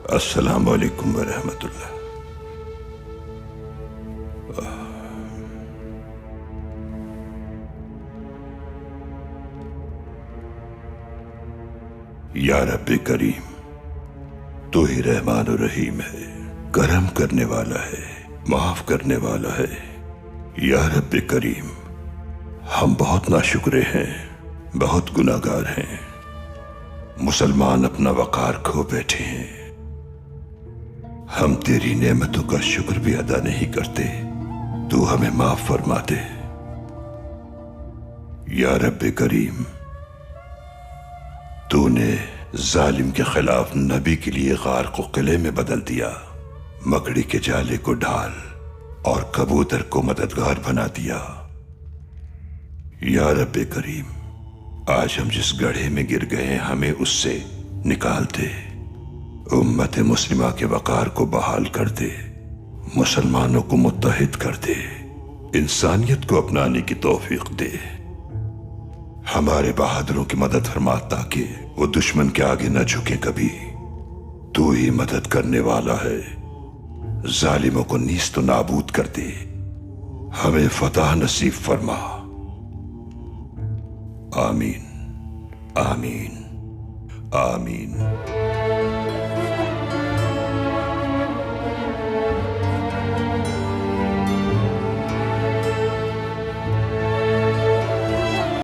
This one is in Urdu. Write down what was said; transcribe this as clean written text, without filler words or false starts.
السلام علیکم ورحمۃ اللہ۔ یا رب کریم، تو ہی رحمان و رحیم ہے، کرم کرنے والا ہے، معاف کرنے والا ہے۔ یا رب کریم، ہم بہت ناشکرے ہیں، بہت گناہگار ہیں، مسلمان اپنا وقار کھو بیٹھے ہیں، ہم تیری نعمتوں کا شکر بھی ادا نہیں کرتے، تو ہمیں معاف فرما دے۔ یا رب کریم، تو نے ظالم کے خلاف نبی کے لیے غار کو قلعے میں بدل دیا، مکڑی کے جالے کو ڈھال اور کبوتر کو مددگار بنا دیا۔ یا رب کریم، آج ہم جس گڑھے میں گر گئے ہیں ہمیں اس سے نکال دے، امت مسلمہ کے وقار کو بحال کر دے، مسلمانوں کو متحد کر دے، انسانیت کو اپنانے کی توفیق دے۔ ہمارے بہادروں کی مدد فرما تاکہ وہ دشمن کے آگے نہ جھکے کبھی، تو ہی مدد کرنے والا ہے، ظالموں کو نیست و نابود کر دے، ہمیں فتح نصیب فرما۔ آمین آمین آمین۔